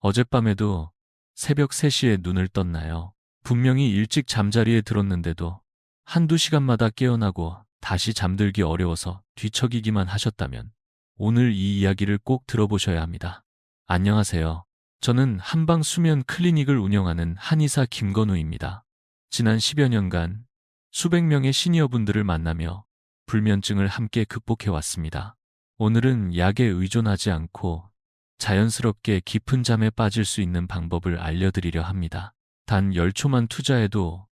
어젯밤에도 새벽 3시에 눈을 떴나요? 분명히 일찍 잠자리에 들었는데도 한두 시간마다 깨어나고 다시 잠들기 어려워서 뒤척이기만 하셨다면 오늘 이 이야기를 꼭 들어보셔야 합니다. 안녕하세요. 저는 한방 수면 클리닉을 운영하는 한의사 김건우입니다. 지난 10여 년간 수백 명의 시니어분들을 만나며 불면증을 함께 극복해왔습니다. 오늘은 약에 의존하지 않고 자연스럽게 깊은 잠에 빠질 수 있는 방법을 알려드리려 합니다. 단 10초만 투자해도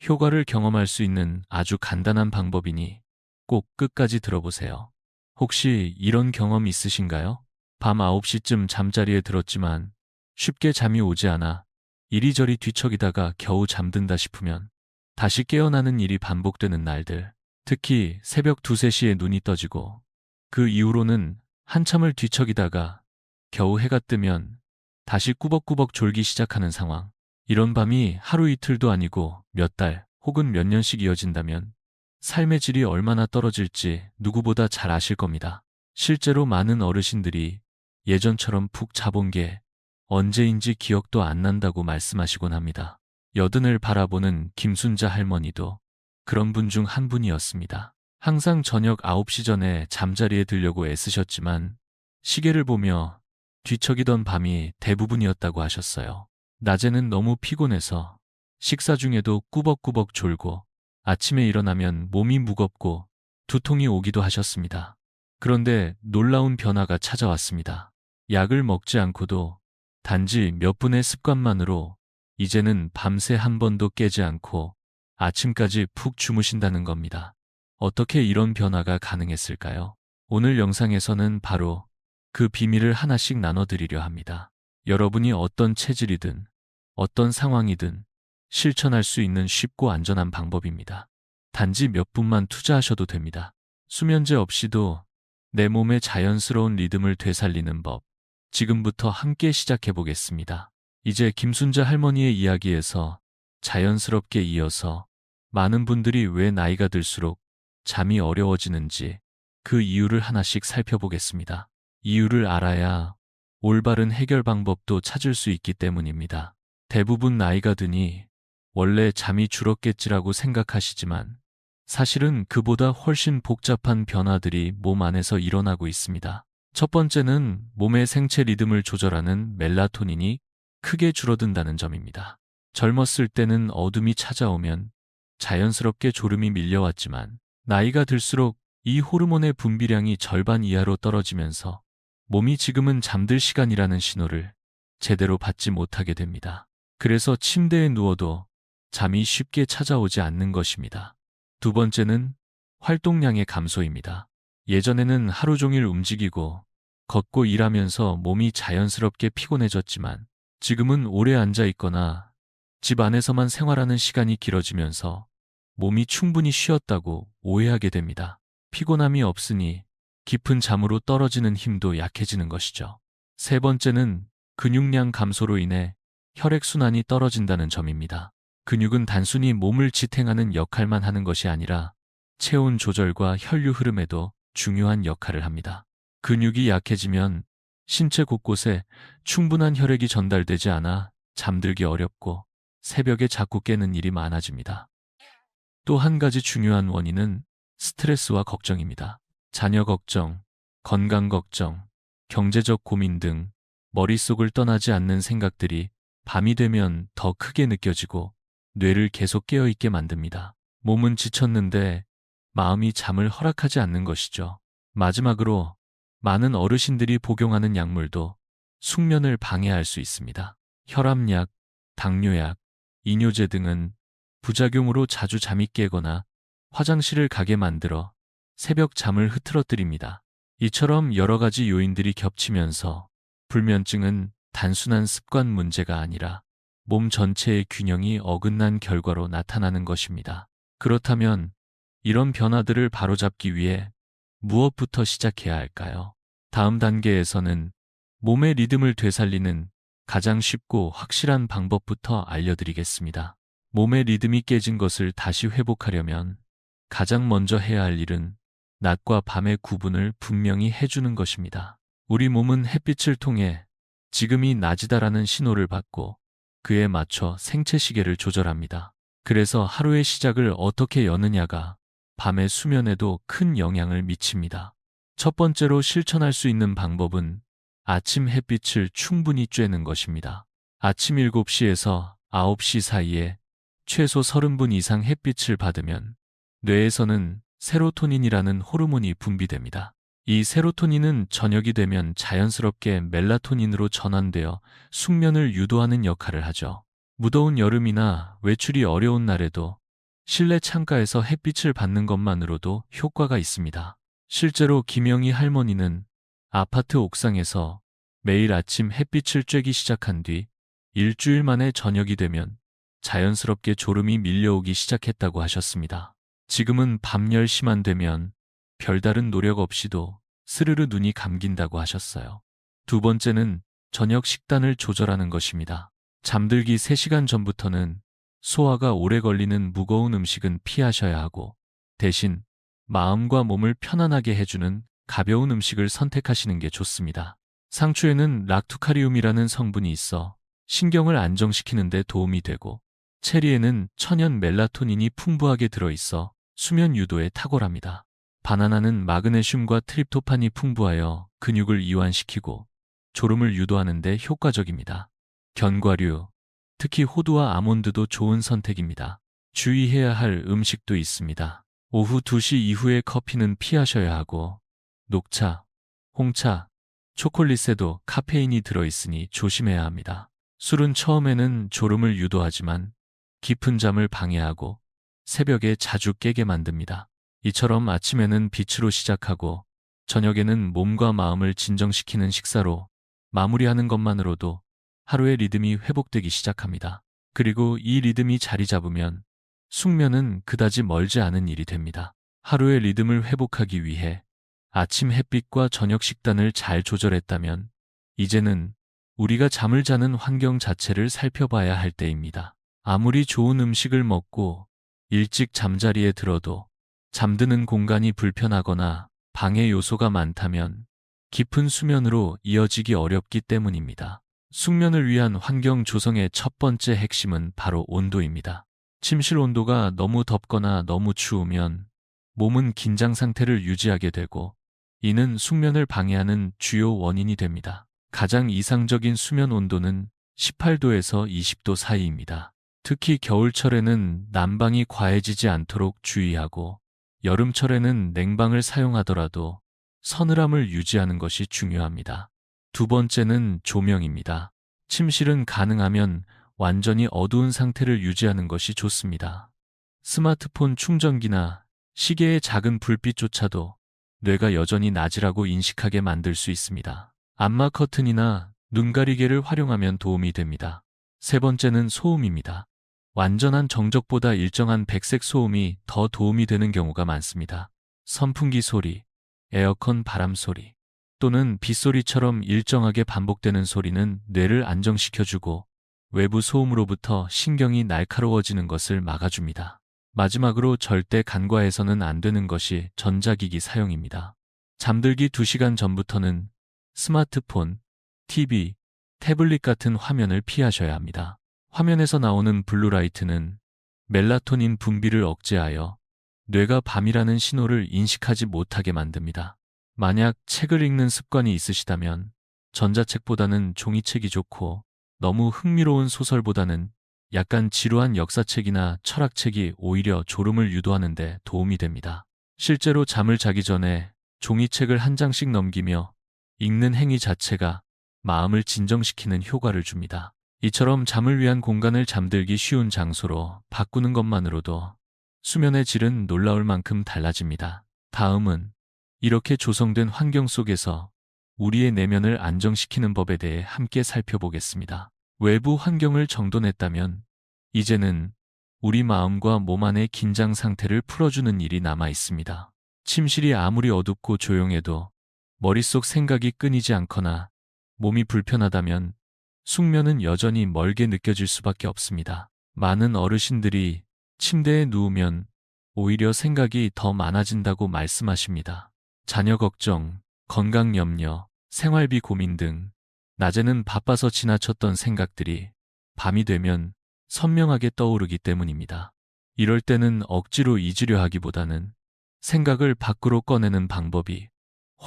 효과를 경험할 수 있는 아주 간단한 방법이니 꼭 끝까지 들어보세요. 혹시 이런 경험 있으신가요? 밤 9시쯤 잠자리에 들었지만 쉽게 잠이 오지 않아 이리저리 뒤척이다가 겨우 잠든다 싶으면 다시 깨어나는 일이 반복되는 날들, 특히 새벽 2, 3시에 눈이 떠지고 그 이후로는 한참을 뒤척이다가 겨우 해가 뜨면 다시 꾸벅꾸벅 졸기 시작하는 상황. 이런 밤이 하루 이틀도 아니고 몇 달 혹은 몇 년씩 이어진다면 삶의 질이 얼마나 떨어질지 누구보다 잘 아실 겁니다. 실제로 많은 어르신들이 예전처럼 푹 자본 게 언제인지 기억도 안 난다고 말씀하시곤 합니다. 여든을 바라보는 김순자 할머니도 그런 분 중 한 분이었습니다. 항상 저녁 9시 전에 잠자리에 들려고 애쓰셨지만 시계를 보며 뒤척이던 밤이 대부분이었다고 하셨어요. 낮에는 너무 피곤해서 식사 중에도 꾸벅꾸벅 졸고 아침에 일어나면 몸이 무겁고 두통이 오기도 하셨습니다. 그런데 놀라운 변화가 찾아왔습니다. 약을 먹지 않고도 단지 몇 분의 습관만으로 이제는 밤새 한 번도 깨지 않고 아침까지 푹 주무신다는 겁니다. 어떻게 이런 변화가 가능했을까요? 오늘 영상에서는 바로 그 비밀을 하나씩 나눠드리려 합니다. 여러분이 어떤 체질이든 어떤 상황이든 실천할 수 있는 쉽고 안전한 방법입니다. 단지 몇 분만 투자하셔도 됩니다. 수면제 없이도 내 몸의 자연스러운 리듬을 되살리는 법, 지금부터 함께 시작해 보겠습니다. 이제 김순자 할머니의 이야기에서 자연스럽게 이어서 많은 분들이 왜 나이가 들수록 잠이 어려워지는지 그 이유를 하나씩 살펴보겠습니다. 이유를 알아야 올바른 해결 방법도 찾을 수 있기 때문입니다. 대부분 나이가 드니 원래 잠이 줄었겠지라고 생각하시지만 사실은 그보다 훨씬 복잡한 변화들이 몸 안에서 일어나고 있습니다. 첫 번째는 몸의 생체 리듬을 조절하는 멜라토닌이 크게 줄어든다는 점입니다. 젊었을 때는 어둠이 찾아오면 자연스럽게 졸음이 밀려왔지만 나이가 들수록 이 호르몬의 분비량이 절반 이하로 떨어지면서 몸이 지금은 잠들 시간이라는 신호를 제대로 받지 못하게 됩니다. 그래서 침대에 누워도 잠이 쉽게 찾아오지 않는 것입니다. 두 번째는 활동량의 감소입니다. 예전에는 하루 종일 움직이고 걷고 일하면서 몸이 자연스럽게 피곤해졌지만 지금은 오래 앉아 있거나 집 안에서만 생활하는 시간이 길어지면서 몸이 충분히 쉬었다고 오해하게 됩니다. 피곤함이 없으니 깊은 잠으로 떨어지는 힘도 약해지는 것이죠. 세 번째는 근육량 감소로 인해 혈액순환이 떨어진다는 점입니다. 근육은 단순히 몸을 지탱하는 역할만 하는 것이 아니라 체온 조절과 혈류 흐름에도 중요한 역할을 합니다. 근육이 약해지면 신체 곳곳에 충분한 혈액이 전달되지 않아 잠들기 어렵고 새벽에 자꾸 깨는 일이 많아집니다. 또 한 가지 중요한 원인은 스트레스와 걱정입니다. 자녀 걱정, 건강 걱정, 경제적 고민 등 머릿속을 떠나지 않는 생각들이 밤이 되면 더 크게 느껴지고 뇌를 계속 깨어있게 만듭니다. 몸은 지쳤는데 마음이 잠을 허락하지 않는 것이죠. 마지막으로 많은 어르신들이 복용하는 약물도 숙면을 방해할 수 있습니다. 혈압약, 당뇨약, 이뇨제 등은 부작용으로 자주 잠이 깨거나 화장실을 가게 만들어 새벽 잠을 흐트러뜨립니다. 이처럼 여러 가지 요인들이 겹치면서 불면증은 단순한 습관 문제가 아니라 몸 전체의 균형이 어긋난 결과로 나타나는 것입니다. 그렇다면 이런 변화들을 바로잡기 위해 무엇부터 시작해야 할까요? 다음 단계에서는 몸의 리듬을 되살리는 가장 쉽고 확실한 방법부터 알려드리겠습니다. 몸의 리듬이 깨진 것을 다시 회복하려면 가장 먼저 해야 할 일은 낮과 밤의 구분을 분명히 해주는 것입니다. 우리 몸은 햇빛을 통해 지금이 낮이다라는 신호를 받고 그에 맞춰 생체 시계를 조절합니다. 그래서 하루의 시작을 어떻게 여느냐가 밤의 수면에도 큰 영향을 미칩니다. 첫 번째로 실천할 수 있는 방법은 아침 햇빛을 충분히 쬐는 것입니다. 아침 7시에서 9시 사이에 최소 30분 이상 햇빛을 받으면 뇌에서는 세로토닌이라는 호르몬이 분비됩니다. 이 세로토닌은 저녁이 되면 자연스럽게 멜라토닌으로 전환되어 숙면을 유도하는 역할을 하죠. 무더운 여름이나 외출이 어려운 날에도 실내 창가에서 햇빛을 받는 것만으로도 효과가 있습니다. 실제로 김영희 할머니는 아파트 옥상에서 매일 아침 햇빛을 쬐기 시작한 뒤 일주일 만에 저녁이 되면 자연스럽게 졸음이 밀려오기 시작했다고 하셨습니다. 지금은 밤 10시만 되면 별다른 노력 없이도 스르르 눈이 감긴다고 하셨어요. 두 번째는 저녁 식단을 조절하는 것입니다. 잠들기 3시간 전부터는 소화가 오래 걸리는 무거운 음식은 피하셔야 하고 대신 마음과 몸을 편안하게 해주는 가벼운 음식을 선택하시는 게 좋습니다. 상추에는 락투카리움이라는 성분이 있어 신경을 안정시키는 데 도움이 되고 체리에는 천연 멜라토닌이 풍부하게 들어있어 수면 유도에 탁월합니다. 바나나는 마그네슘과 트립토판이 풍부하여 근육을 이완시키고 졸음을 유도하는 데 효과적입니다. 견과류, 특히 호두와 아몬드도 좋은 선택입니다. 주의해야 할 음식도 있습니다. 오후 2시 이후의 커피는 피하셔야 하고 녹차, 홍차, 초콜릿에도 카페인이 들어있으니 조심해야 합니다. 술은 처음에는 졸음을 유도하지만 깊은 잠을 방해하고 새벽에 자주 깨게 만듭니다. 이처럼 아침에는 빛으로 시작하고 저녁에는 몸과 마음을 진정시키는 식사로 마무리하는 것만으로도 하루의 리듬이 회복되기 시작합니다. 그리고 이 리듬이 자리 잡으면 숙면은 그다지 멀지 않은 일이 됩니다. 하루의 리듬을 회복하기 위해 아침 햇빛과 저녁 식단을 잘 조절했다면 이제는 우리가 잠을 자는 환경 자체를 살펴봐야 할 때입니다. 아무리 좋은 음식을 먹고 일찍 잠자리에 들어도 잠드는 공간이 불편하거나 방해 요소가 많다면 깊은 수면으로 이어지기 어렵기 때문입니다. 숙면을 위한 환경 조성의 첫 번째 핵심은 바로 온도입니다. 침실 온도가 너무 덥거나 너무 추우면 몸은 긴장 상태를 유지하게 되고 이는 숙면을 방해하는 주요 원인이 됩니다. 가장 이상적인 수면 온도는 18도에서 20도 사이입니다. 특히 겨울철에는 난방이 과해지지 않도록 주의하고 여름철에는 냉방을 사용하더라도 서늘함을 유지하는 것이 중요합니다. 두 번째는 조명입니다. 침실은 가능하면 완전히 어두운 상태를 유지하는 것이 좋습니다. 스마트폰 충전기나 시계의 작은 불빛조차도 뇌가 여전히 낮이라고 인식하게 만들 수 있습니다. 안마 커튼이나 눈가리개를 활용하면 도움이 됩니다. 세 번째는 소음입니다. 완전한 정적보다 일정한 백색 소음이 더 도움이 되는 경우가 많습니다. 선풍기 소리, 에어컨 바람 소리, 또는 빗소리처럼 일정하게 반복되는 소리는 뇌를 안정시켜주고 외부 소음으로부터 신경이 날카로워지는 것을 막아줍니다. 마지막으로 절대 간과해서는 안 되는 것이 전자기기 사용입니다. 잠들기 2시간 전부터는 스마트폰, TV, 태블릿 같은 화면을 피하셔야 합니다. 화면에서 나오는 블루라이트는 멜라토닌 분비를 억제하여 뇌가 밤이라는 신호를 인식하지 못하게 만듭니다. 만약 책을 읽는 습관이 있으시다면 전자책보다는 종이책이 좋고 너무 흥미로운 소설보다는 약간 지루한 역사책이나 철학책이 오히려 졸음을 유도하는 데 도움이 됩니다. 실제로 잠을 자기 전에 종이책을 한 장씩 넘기며 읽는 행위 자체가 마음을 진정시키는 효과를 줍니다. 이처럼 잠을 위한 공간을 잠들기 쉬운 장소로 바꾸는 것만으로도 수면의 질은 놀라울 만큼 달라집니다. 다음은 이렇게 조성된 환경 속에서 우리의 내면을 안정시키는 법에 대해 함께 살펴보겠습니다. 외부 환경을 정돈했다면 이제는 우리 마음과 몸 안의 긴장 상태를 풀어주는 일이 남아 있습니다. 침실이 아무리 어둡고 조용해도 머릿속 생각이 끊이지 않거나 몸이 불편하다면 숙면은 여전히 멀게 느껴질 수밖에 없습니다. 많은 어르신들이 침대에 누우면 오히려 생각이 더 많아진다고 말씀하십니다. 자녀 걱정, 건강 염려, 생활비 고민 등 낮에는 바빠서 지나쳤던 생각들이 밤이 되면 선명하게 떠오르기 때문입니다. 이럴 때는 억지로 잊으려 하기보다는 생각을 밖으로 꺼내는 방법이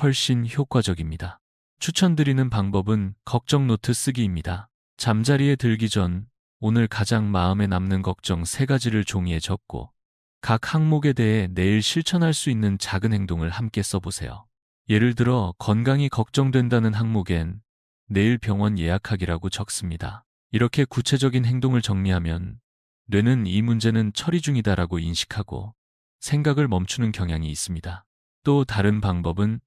훨씬 효과적입니다. 추천드리는 방법은 걱정 노트 쓰기입니다. 잠자리에 들기 전 오늘 가장 마음에 남는 걱정 3가지를 종이에 적고 각 항목에 대해 내일 실천할 수 있는 작은 행동을 함께 써보세요. 예를 들어 건강이 걱정된다는 항목엔 내일 병원 예약하기라고 적습니다. 이렇게 구체적인 행동을 정리하면 뇌는 이 문제는 처리 중이다라고 인식하고 생각을 멈추는 경향이 있습니다. 또 다른 방법은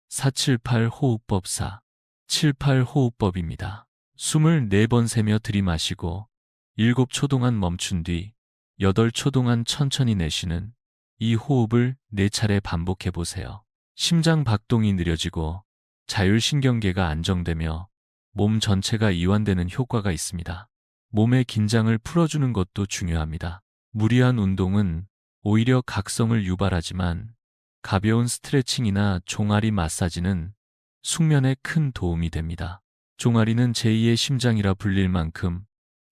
478 호흡법 478 호흡법입니다. 숨을 4번 세며 들이마시고 7초 동안 멈춘 뒤 8초 동안 천천히 내쉬는 이 호흡을 4차례 반복해 보세요. 심장 박동이 느려지고 자율신경계가 안정되며 몸 전체가 이완되는 효과가 있습니다. 몸의 긴장을 풀어주는 것도 중요합니다. 무리한 운동은 오히려 각성을 유발하지만 가벼운 스트레칭이나 종아리 마사지는 숙면에 큰 도움이 됩니다. 종아리는 제2의 심장이라 불릴 만큼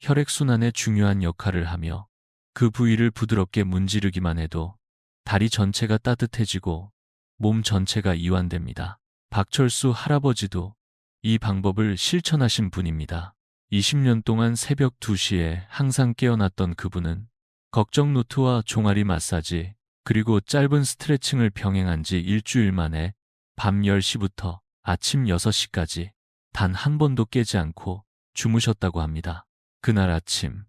혈액순환에 중요한 역할을 하며 그 부위를 부드럽게 문지르기만 해도 다리 전체가 따뜻해지고 몸 전체가 이완됩니다. 박철수 할아버지도 이 방법을 실천하신 분입니다. 20년 동안 새벽 2시에 항상 깨어났던 그분은 걱정 노트와 종아리 마사지 그리고 짧은 스트레칭을 병행한 지 일주일 만에 밤 10시부터 아침 6시까지 단 한 번도 깨지 않고 주무셨다고 합니다. 그날 아침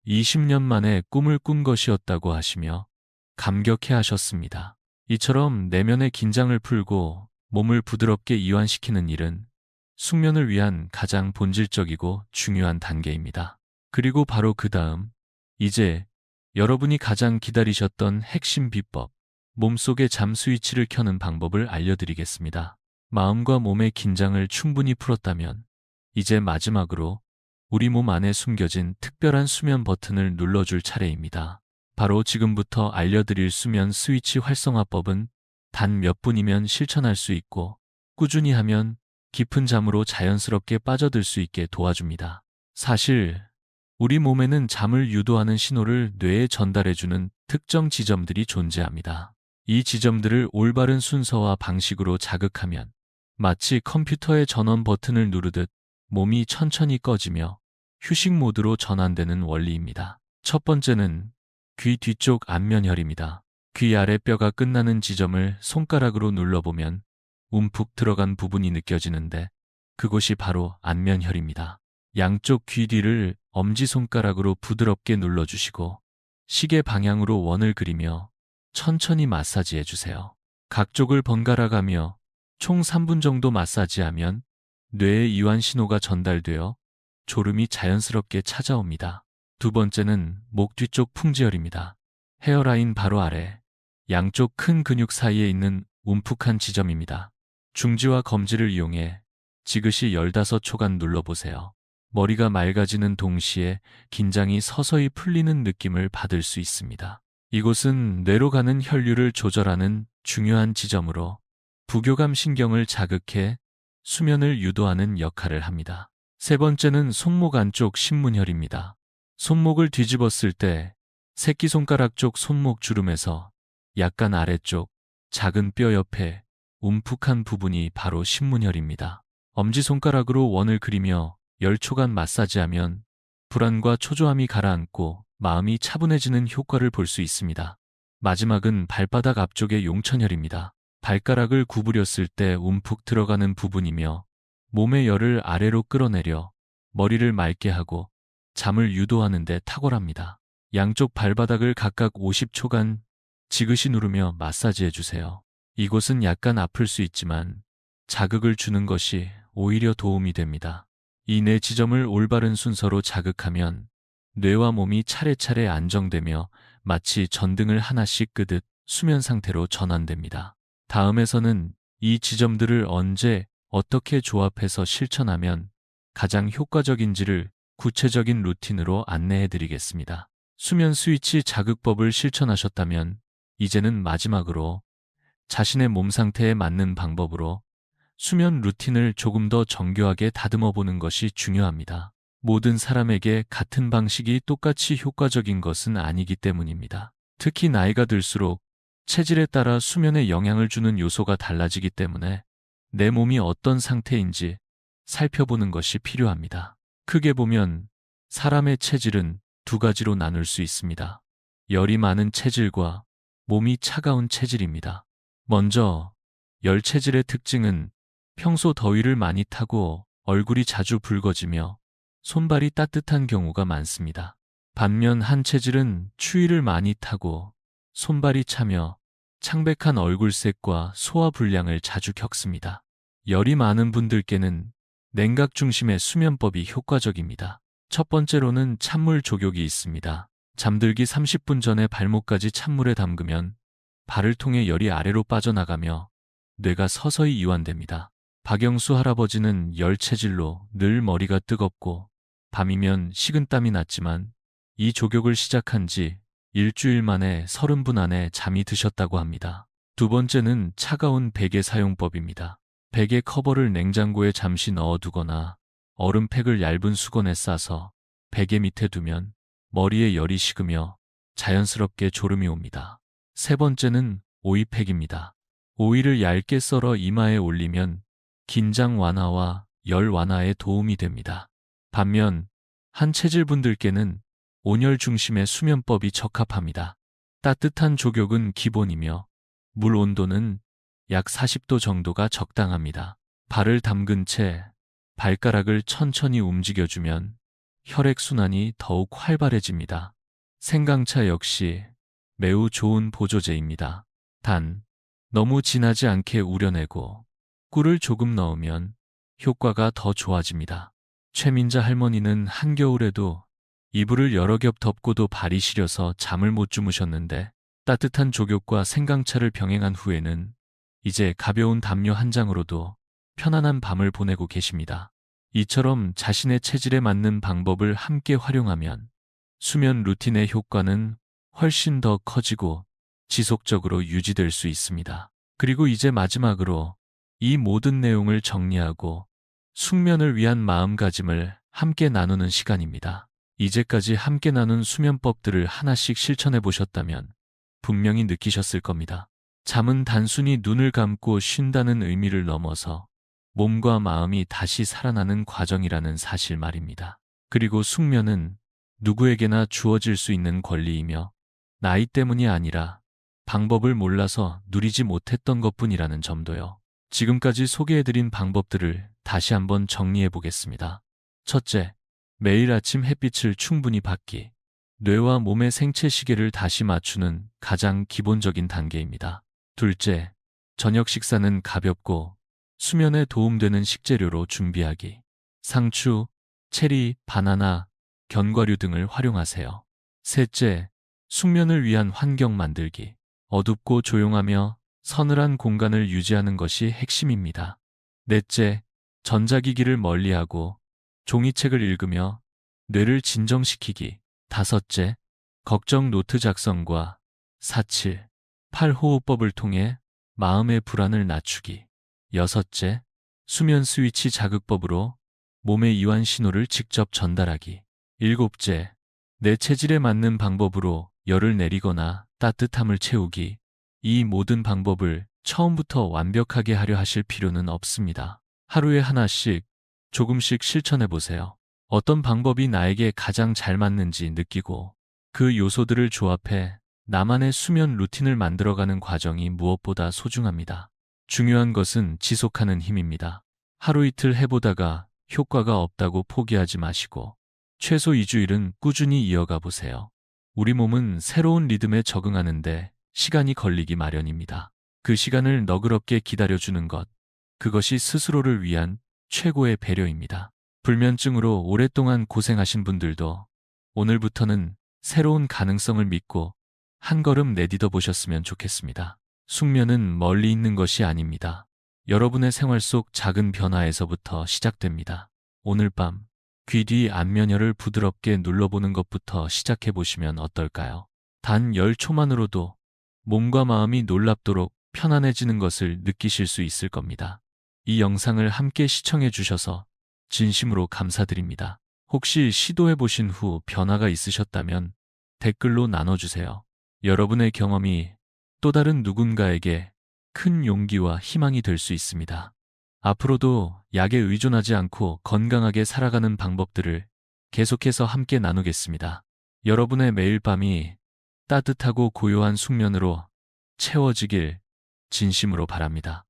20년 만에 꿈을 꾼 것이었다고 하시며 감격해 하셨습니다. 이처럼 내면의 긴장을 풀고 몸을 부드럽게 이완시키는 일은 숙면을 위한 가장 본질적이고 중요한 단계입니다. 그리고 바로 그 다음, 이제 여러분이 가장 기다리셨던 핵심 비법, 몸속의 잠 스위치를 켜는 방법을 알려드리겠습니다. 마음과 몸의 긴장을 충분히 풀었다면 이제 마지막으로 우리 몸 안에 숨겨진 특별한 수면 버튼을 눌러줄 차례입니다. 바로 지금부터 알려드릴 수면 스위치 활성화법은 단 몇 분이면 실천할 수 있고 꾸준히 하면 깊은 잠으로 자연스럽게 빠져들 수 있게 도와줍니다. 사실 우리 몸에는 잠을 유도하는 신호를 뇌에 전달해주는 특정 지점들이 존재합니다. 이 지점들을 올바른 순서와 방식으로 자극하면 마치 컴퓨터의 전원 버튼을 누르듯 몸이 천천히 꺼지며 휴식 모드로 전환되는 원리입니다. 첫 번째는 귀 뒤쪽 안면혈입니다. 귀 아래 뼈가 끝나는 지점을 손가락으로 눌러보면 움푹 들어간 부분이 느껴지는데 그곳이 바로 안면혈입니다. 양쪽 귀 뒤를 엄지손가락으로 부드럽게 눌러주시고 시계 방향으로 원을 그리며 천천히 마사지해 주세요. 각 쪽을 번갈아 가며 총 3분 정도 마사지하면 뇌에 이완 신호가 전달되어 졸음이 자연스럽게 찾아옵니다. 두 번째는 목 뒤쪽 풍지혈입니다. 헤어라인 바로 아래 양쪽 큰 근육 사이에 있는 움푹한 지점입니다. 중지와 검지를 이용해 지그시 15초간 눌러보세요. 머리가 맑아지는 동시에 긴장이 서서히 풀리는 느낌을 받을 수 있습니다. 이곳은 뇌로 가는 혈류를 조절하는 중요한 지점으로 부교감 신경을 자극해 수면을 유도하는 역할을 합니다. 세 번째는 손목 안쪽 신문혈입니다. 손목을 뒤집었을 때 새끼손가락 쪽 손목 주름에서 약간 아래쪽 작은 뼈 옆에 움푹한 부분이 바로 신문혈입니다. 엄지손가락으로 원을 그리며 10초간 마사지하면 불안과 초조함이 가라앉고 마음이 차분해지는 효과를 볼 수 있습니다. 마지막은 발바닥 앞쪽의 용천혈입니다. 발가락을 구부렸을 때 움푹 들어가는 부분이며 몸의 열을 아래로 끌어내려 머리를 맑게 하고 잠을 유도하는 데 탁월합니다. 양쪽 발바닥을 각각 50초간 지그시 누르며 마사지해 주세요. 이곳은 약간 아플 수 있지만 자극을 주는 것이 오히려 도움이 됩니다. 이 네 지점을 올바른 순서로 자극하면 뇌와 몸이 차례차례 안정되며 마치 전등을 하나씩 끄듯 수면 상태로 전환됩니다. 다음에서는 이 지점들을 언제 어떻게 조합해서 실천하면 가장 효과적인지를 구체적인 루틴으로 안내해 드리겠습니다. 수면 스위치 자극법을 실천하셨다면 이제는 마지막으로 자신의 몸 상태에 맞는 방법으로 수면 루틴을 조금 더 정교하게 다듬어 보는 것이 중요합니다. 모든 사람에게 같은 방식이 똑같이 효과적인 것은 아니기 때문입니다. 특히 나이가 들수록 체질에 따라 수면에 영향을 주는 요소가 달라지기 때문에 내 몸이 어떤 상태인지 살펴보는 것이 필요합니다. 크게 보면 사람의 체질은 두 가지로 나눌 수 있습니다. 열이 많은 체질과 몸이 차가운 체질입니다. 먼저 열 체질의 특징은 평소 더위를 많이 타고 얼굴이 자주 붉어지며 손발이 따뜻한 경우가 많습니다. 반면 한 체질은 추위를 많이 타고 손발이 차며 창백한 얼굴색과 소화불량을 자주 겪습니다. 열이 많은 분들께는 냉각 중심의 수면법이 효과적입니다. 첫 번째로는 찬물 족욕이 있습니다. 잠들기 30분 전에 발목까지 찬물에 담그면 발을 통해 열이 아래로 빠져나가며 뇌가 서서히 이완됩니다. 박영수 할아버지는 열 체질로 늘 머리가 뜨겁고 밤이면 식은땀이 났지만 이 족욕을 시작한 지 일주일 만에 30분 안에 잠이 드셨다고 합니다. 두 번째는 차가운 베개 사용법입니다. 베개 커버를 냉장고에 잠시 넣어두거나 얼음팩을 얇은 수건에 싸서 베개 밑에 두면 머리에 열이 식으며 자연스럽게 졸음이 옵니다. 세 번째는 오이팩입니다. 오이를 얇게 썰어 이마에 올리면 긴장 완화와 열 완화에 도움이 됩니다. 반면 한 체질분들께는 온열 중심의 수면법이 적합합니다. 따뜻한 족욕은 기본이며 물 온도는 약 40도 정도가 적당합니다. 발을 담근 채 발가락을 천천히 움직여주면 혈액순환이 더욱 활발해집니다. 생강차 역시 매우 좋은 보조제입니다. 단, 너무 진하지 않게 우려내고 꿀을 조금 넣으면 효과가 더 좋아집니다. 최민자 할머니는 한겨울에도 이불을 여러 겹 덮고도 발이 시려서 잠을 못 주무셨는데 따뜻한 족욕과 생강차를 병행한 후에는 이제 가벼운 담요 한 장으로도 편안한 밤을 보내고 계십니다. 이처럼 자신의 체질에 맞는 방법을 함께 활용하면 수면 루틴의 효과는 훨씬 더 커지고 지속적으로 유지될 수 있습니다. 그리고 이제 마지막으로 이 모든 내용을 정리하고 숙면을 위한 마음가짐을 함께 나누는 시간입니다. 이제까지 함께 나눈 수면법들을 하나씩 실천해 보셨다면 분명히 느끼셨을 겁니다. 잠은 단순히 눈을 감고 쉰다는 의미를 넘어서 몸과 마음이 다시 살아나는 과정이라는 사실 말입니다. 그리고 숙면은 누구에게나 주어질 수 있는 권리이며 나이 때문이 아니라 방법을 몰라서 누리지 못했던 것뿐이라는 점도요. 지금까지 소개해드린 방법들을 다시 한번 정리해 보겠습니다. 첫째, 매일 아침 햇빛을 충분히 받기. 뇌와 몸의 생체 시계를 다시 맞추는 가장 기본적인 단계입니다. 둘째, 저녁 식사는 가볍고 수면에 도움되는 식재료로 준비하기. 상추, 체리, 바나나, 견과류 등을 활용하세요. 셋째, 숙면을 위한 환경 만들기. 어둡고 조용하며 서늘한 공간을 유지하는 것이 핵심입니다. 넷째, 전자기기를 멀리하고 종이책을 읽으며 뇌를 진정시키기. 다섯째, 걱정 노트 작성과 4-7, 8호흡법을 통해 마음의 불안을 낮추기. 여섯째, 수면 스위치 자극법으로 몸의 이완 신호를 직접 전달하기. 일곱째, 내 체질에 맞는 방법으로 열을 내리거나 따뜻함을 채우기. 이 모든 방법을 처음부터 완벽하게 하려 하실 필요는 없습니다. 하루에 하나씩 조금씩 실천해 보세요. 어떤 방법이 나에게 가장 잘 맞는지 느끼고 그 요소들을 조합해 나만의 수면 루틴을 만들어가는 과정이 무엇보다 소중합니다. 중요한 것은 지속하는 힘입니다. 하루 이틀 해보다가 효과가 없다고 포기하지 마시고 최소 2주일은 꾸준히 이어가 보세요. 우리 몸은 새로운 리듬에 적응하는데 시간이 걸리기 마련입니다. 그 시간을 너그럽게 기다려주는 것, 그것이 스스로를 위한 최고의 배려입니다. 불면증으로 오랫동안 고생하신 분들도 오늘부터는 새로운 가능성을 믿고 한 걸음 내딛어 보셨으면 좋겠습니다. 숙면은 멀리 있는 것이 아닙니다. 여러분의 생활 속 작은 변화에서부터 시작됩니다. 오늘 밤 귀 뒤 안면혈을 부드럽게 눌러보는 것부터 시작해 보시면 어떨까요? 단 10초만으로도 몸과 마음이 놀랍도록 편안해지는 것을 느끼실 수 있을 겁니다. 이 영상을 함께 시청해 주셔서 진심으로 감사드립니다. 혹시 시도해 보신 후 변화가 있으셨다면 댓글로 나눠주세요. 여러분의 경험이 또 다른 누군가에게 큰 용기와 희망이 될 수 있습니다. 앞으로도 약에 의존하지 않고 건강하게 살아가는 방법들을 계속해서 함께 나누겠습니다. 여러분의 매일 밤이 따뜻하고 고요한 숙면으로 채워지길 진심으로 바랍니다.